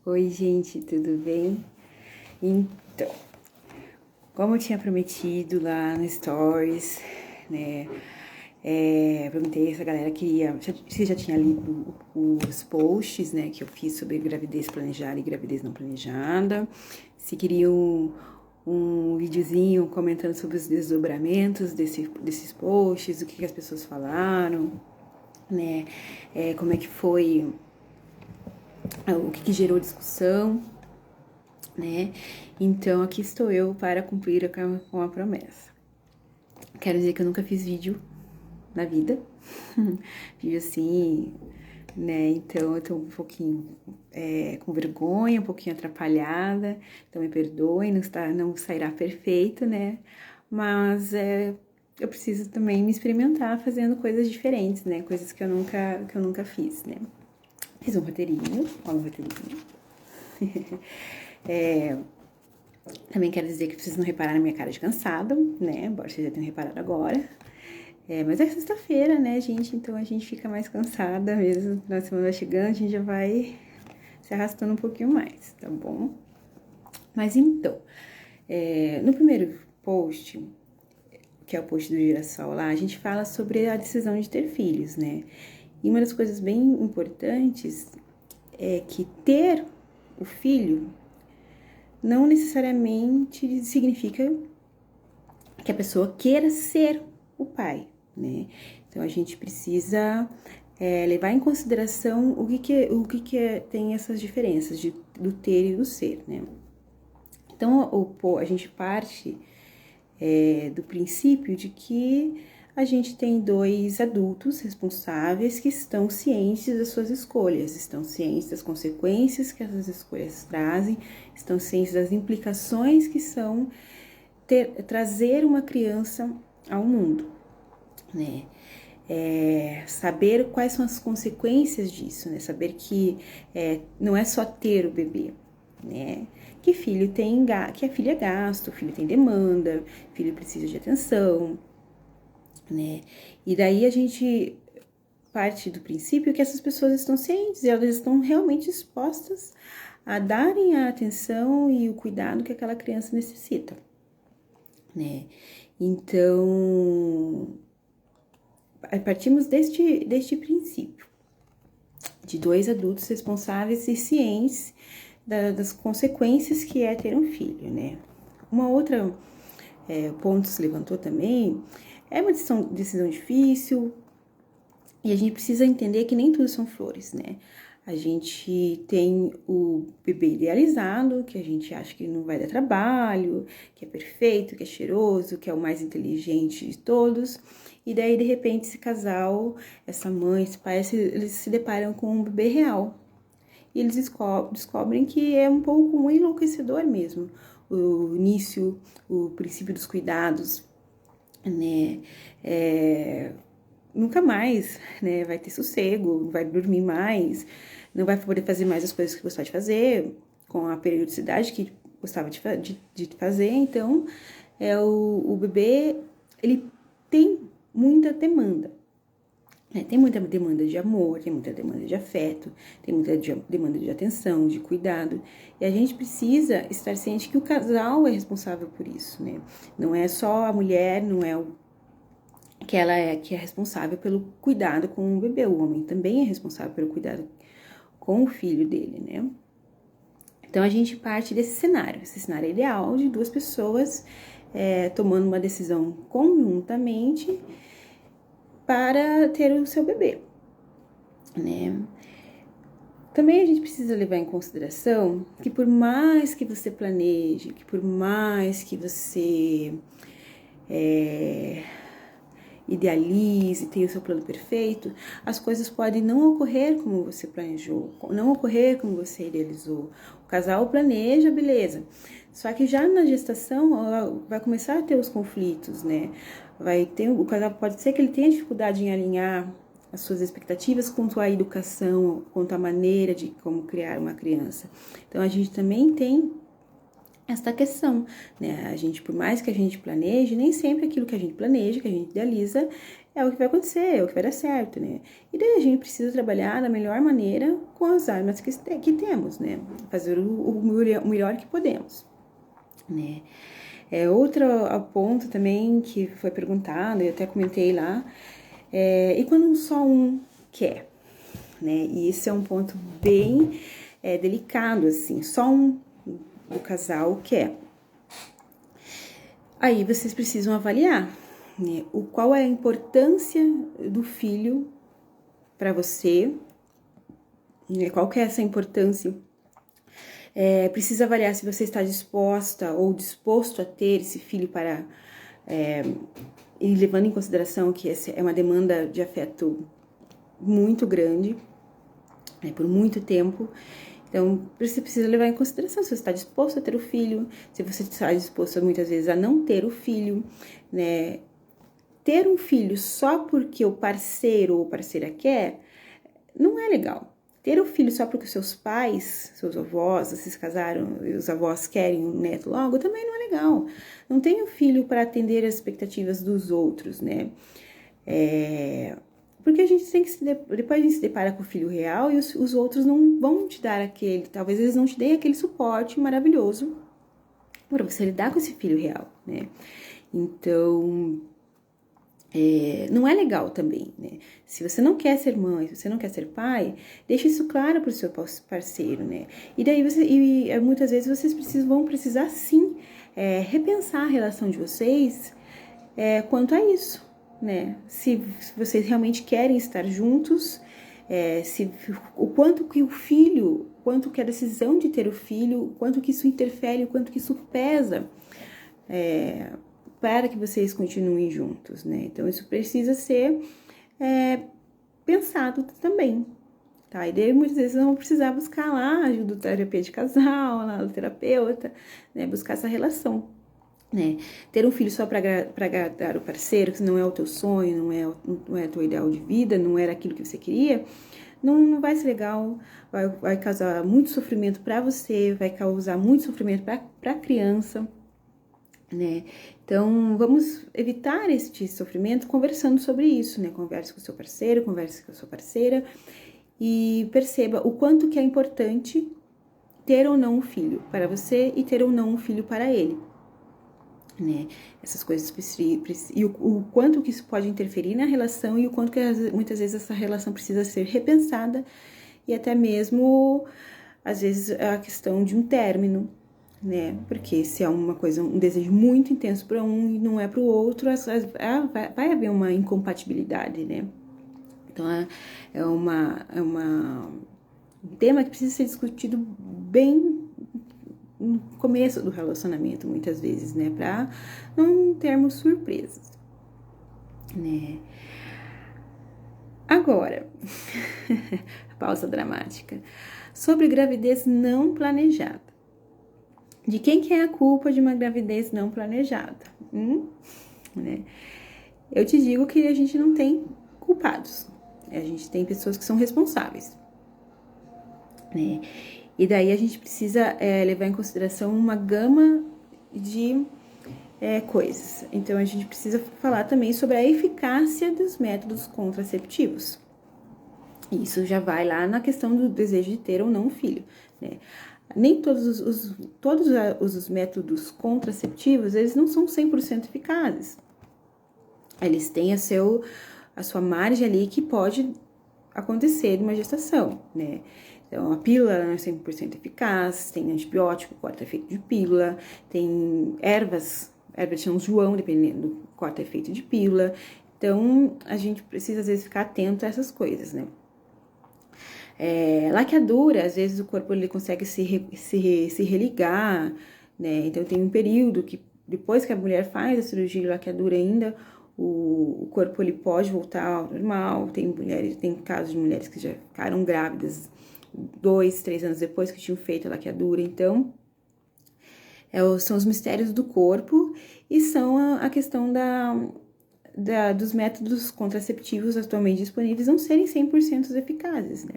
Oi, gente, tudo bem? Então, como eu tinha prometido lá no Stories, né? Perguntei se a galera queria. Se já tinha lido os posts, né, que eu fiz sobre gravidez planejada e gravidez não planejada. Se queriam um videozinho comentando sobre os desdobramentos desses posts, o que as pessoas falaram, né? Como é que foi, o que gerou discussão, né? Então aqui estou eu para cumprir com a promessa. Quero dizer que eu nunca fiz vídeo na vida, vídeo assim, né? Então eu tô um pouquinho com vergonha, um pouquinho atrapalhada, então me perdoem, não sairá perfeito, né? Mas eu preciso também me experimentar fazendo coisas diferentes, né? Coisas que eu nunca fiz, né? Fiz um roteirinho, olha o roteirinho. Também quero dizer que vocês não repararam na minha cara de cansada, né? Embora vocês já tenham reparado agora. Mas é sexta-feira, né, gente? Então a gente fica mais cansada mesmo. Na semana vai chegando, a gente já vai se arrastando um pouquinho mais, tá bom? Mas então, no primeiro post, que é o post do Girassol lá, a gente fala sobre a decisão de ter filhos, né? E uma das coisas bem importantes é que ter o filho não necessariamente significa que a pessoa queira ser o pai, né? Então a gente precisa levar em consideração o que tem essas diferenças do ter e do ser, né? Então a gente parte do princípio de que a gente tem dois adultos responsáveis que estão cientes das suas escolhas, estão cientes das consequências que essas escolhas trazem, estão cientes das implicações que são trazer uma criança ao mundo, né? Saber quais são as consequências disso, né? Saber que não é só ter o bebê, né? Que que a filha é gasto, o filho tem demanda, o filho precisa de atenção, né? E daí a gente parte do princípio que essas pessoas estão cientes e elas estão realmente dispostas a darem a atenção e o cuidado que aquela criança necessita, né? Então, partimos deste princípio, de dois adultos responsáveis e cientes das consequências que é ter um filho, né? Uma outra ponto se levantou também, é uma decisão difícil e a gente precisa entender que nem tudo são flores, né? A gente tem o bebê idealizado, que a gente acha que não vai dar trabalho, que é perfeito, que é cheiroso, que é o mais inteligente de todos. E daí, de repente, esse casal, essa mãe, esse pai, eles se deparam com um bebê real. E eles descobrem que é um pouco enlouquecedor mesmo. O início, o princípio dos cuidados, né? Nunca mais, né, vai ter sossego, não vai dormir mais, não vai poder fazer mais as coisas que gostava de fazer, com a periodicidade que gostava de fazer. Então, o bebê, ele tem muita demanda. Tem muita demanda de amor, tem muita demanda de afeto, tem muita demanda de atenção, de cuidado. E a gente precisa estar ciente que o casal é responsável por isso, né? Não é só a mulher, não é que ela que é responsável pelo cuidado com o bebê. O homem também é responsável pelo cuidado com o filho dele, né? Então a gente parte esse cenário ideal de duas pessoas tomando uma decisão conjuntamente para ter o seu bebê, né? Também a gente precisa levar em consideração que por mais que você planeje, que por mais que você idealize, tenha o seu plano perfeito, as coisas podem não ocorrer como você planejou, não ocorrer como você idealizou. O casal planeja, beleza. Só que já na gestação vai começar a ter os conflitos, né? O casal pode ser que ele tenha dificuldade em alinhar as suas expectativas quanto à educação, quanto à maneira de como criar uma criança. Então a gente também tem esta questão, né? A gente, por mais que a gente planeje, nem sempre aquilo que a gente planeja, que a gente idealiza, é o que vai acontecer, é o que vai dar certo, né? E daí a gente precisa trabalhar da melhor maneira com as armas que temos, né? Fazer o melhor que podemos, né? Outro ponto também que foi perguntado, eu até comentei lá, e quando só um quer, né? E esse é um ponto bem delicado, assim, só um do casal quer. Aí vocês precisam avaliar, né, qual é a importância do filho para você, né, qual que é essa importância. Precisa avaliar se você está disposta ou disposto a ter esse filho para, e levando em consideração que essa é uma demanda de afeto muito grande, por muito tempo. Então, você precisa levar em consideração se você está disposto a ter o filho, se você está disposto muitas vezes a não ter o filho, né? Ter um filho só porque o parceiro ou parceira quer, não é legal. Ter um filho só porque seus pais, seus avós, vocês casaram e os avós querem um neto logo, também não é legal. Não tenha um filho para atender as expectativas dos outros, né? Porque a gente tem que depois a gente se depara com o filho real e os outros não vão te dar aquele, talvez eles não te deem aquele suporte maravilhoso para você lidar com esse filho real, né? Então, não é legal também, né? Se você não quer ser mãe, se você não quer ser pai, deixe isso claro para o seu parceiro, né? E daí muitas vezes vocês vão precisar sim repensar a relação de vocês quanto a isso, né? Se vocês realmente querem estar juntos, o quanto que o filho, quanto que a decisão de ter o filho, o quanto que isso interfere, o quanto que isso pesa para que vocês continuem juntos, né? Então, isso precisa ser pensado também, tá? E daí, muitas vezes, vão precisar buscar lá ajuda do terapia de casal, lá do terapeuta, né? Buscar essa relação, né? Ter um filho só para agradar o parceiro, que não é o teu sonho, não é o teu ideal de vida, não era aquilo que você queria, não vai ser legal, vai causar muito sofrimento para você, vai causar muito sofrimento para a criança, né? Então, vamos evitar este sofrimento conversando sobre isso, né? Converse com o seu parceiro, converse com a sua parceira e perceba o quanto que é importante ter ou não um filho para você e ter ou não um filho para ele, né? Essas coisas e o quanto que isso pode interferir na relação e o quanto que muitas vezes essa relação precisa ser repensada e até mesmo às vezes a questão de um término, né? Porque se é uma coisa, um desejo muito intenso para um e não é para o outro, vai haver uma incompatibilidade, né? Então um tema que precisa ser discutido bem no começo do relacionamento, muitas vezes, né? Para não termos surpresas, né? Agora, pausa dramática. Sobre gravidez não planejada. De quem que é a culpa de uma gravidez não planejada? Né? Eu te digo que a gente não tem culpados. A gente tem pessoas que são responsáveis, né? E daí a gente precisa levar em consideração uma gama de coisas. Então, a gente precisa falar também sobre a eficácia dos métodos contraceptivos. Isso já vai lá na questão do desejo de ter ou não um filho, né? Nem todos os métodos contraceptivos, eles não são 100% eficazes. Eles têm a sua margem ali que pode acontecer de uma gestação, né? Então, a pílula não é 100% eficaz, tem antibiótico, corta efeito de pílula, tem ervas de São João, dependendo do corta efeito de pílula. Então, a gente precisa, às vezes, ficar atento a essas coisas, né? Laqueadura, às vezes o corpo ele consegue se religar, né? Então tem um período que depois que a mulher faz a cirurgia de laqueadura ainda, o corpo ele pode voltar ao normal. Tem casos de mulheres que já ficaram grávidas 2, 3 anos depois que tinham feito a laqueadura. Então, são os mistérios do corpo e são a questão dos métodos contraceptivos atualmente disponíveis não serem 100% eficazes, né?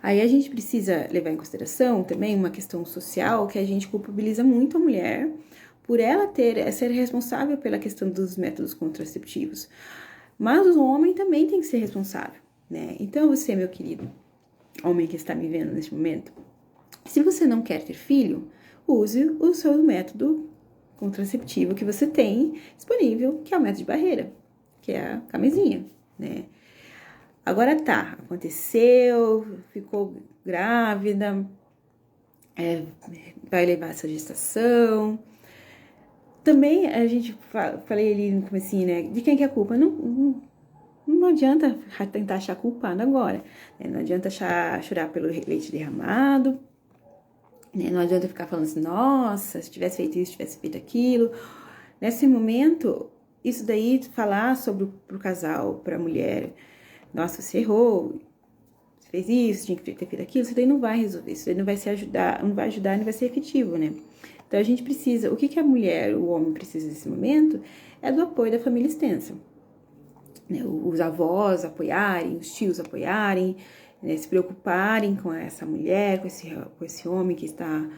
Aí a gente precisa levar em consideração também uma questão social, que a gente culpabiliza muito a mulher por ela ser responsável pela questão dos métodos contraceptivos. Mas o homem também tem que ser responsável, né? Então você, meu querido homem que está me vendo neste momento, se você não quer ter filho, use o seu método contraceptivo que você tem disponível, que é o método de barreira, que é a camisinha, né? Agora tá, aconteceu, ficou grávida, vai levar essa gestação. Também a gente falei ali no comecinho, né? De quem que é a culpa? Não adianta tentar achar culpado agora, né? Não adianta chorar pelo leite derramado, né? Não adianta ficar falando assim, nossa, se tivesse feito isso, tivesse feito aquilo. Nesse momento, isso daí, falar pro casal, pra mulher, nossa, você errou, você fez isso, tinha que ter feito aquilo, isso daí não vai resolver, isso daí não vai ajudar, não vai ser efetivo, né? Então a gente precisa, o que a mulher, o homem precisa nesse momento é do apoio da família extensa. Né? Os avós apoiarem, os tios apoiarem, né? Se preocuparem com essa mulher, com esse homem que está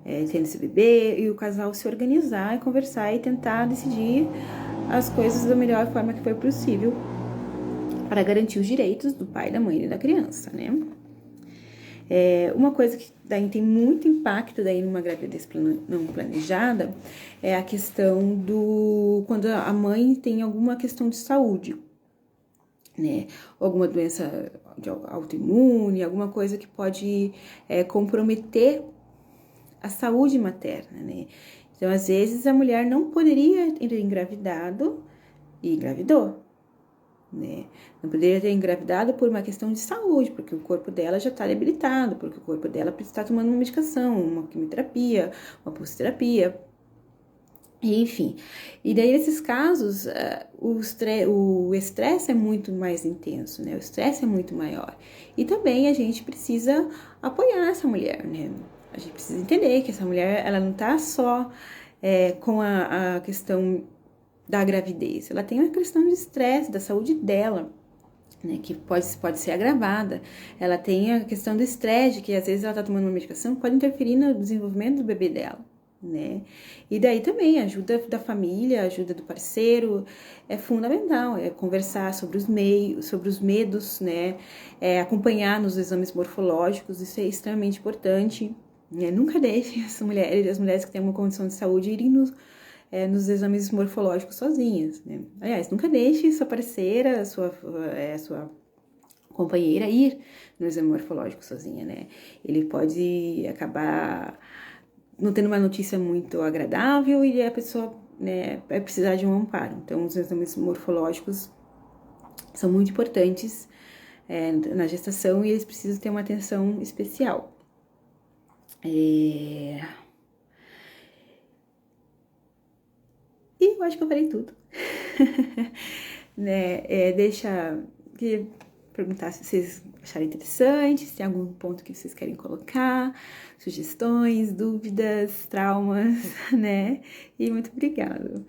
tendo esse bebê, e o casal se organizar e conversar e tentar decidir as coisas da melhor forma que for possível para garantir os direitos do pai, da mãe e da criança, né? Uma coisa que daí tem muito impacto daí numa gravidez não planejada é a questão quando a mãe tem alguma questão de saúde, né? Alguma doença autoimune, alguma coisa que pode comprometer a saúde materna, né? Então, às vezes, a mulher não poderia ter engravidado e engravidou, né? Não poderia ter engravidado por uma questão de saúde, porque o corpo dela já está debilitado, porque o corpo dela está tomando uma medicação, uma quimioterapia, uma pulsoterapia, enfim. E daí, nesses casos, o estresse é muito mais intenso, né? O estresse é muito maior. E também a gente precisa apoiar essa mulher, né? A gente precisa entender que essa mulher, ela não tá só com a questão da gravidez, ela tem uma questão de estresse, da saúde dela, né, que pode ser agravada. Ela tem a questão do estresse, que às vezes ela tá tomando uma medicação que pode interferir no desenvolvimento do bebê dela, né? E daí também a ajuda da família, a ajuda do parceiro é fundamental, conversar sobre os medos, né? Acompanhar nos exames morfológicos, isso é extremamente importante, né? Nunca deixe as mulheres que têm uma condição de saúde irem nos exames morfológicos sozinhas, né? Aliás, nunca deixe sua parceira, sua companheira ir no exame morfológico sozinha, né? Ele pode acabar não tendo uma notícia muito agradável e a pessoa, né, vai precisar de um amparo. Então, os exames morfológicos são muito importantes na gestação e eles precisam ter uma atenção especial. E eu acho que eu falei tudo. Né? Queria perguntar se vocês acharam interessante, se tem algum ponto que vocês querem colocar, sugestões, dúvidas, traumas, né? E muito obrigada.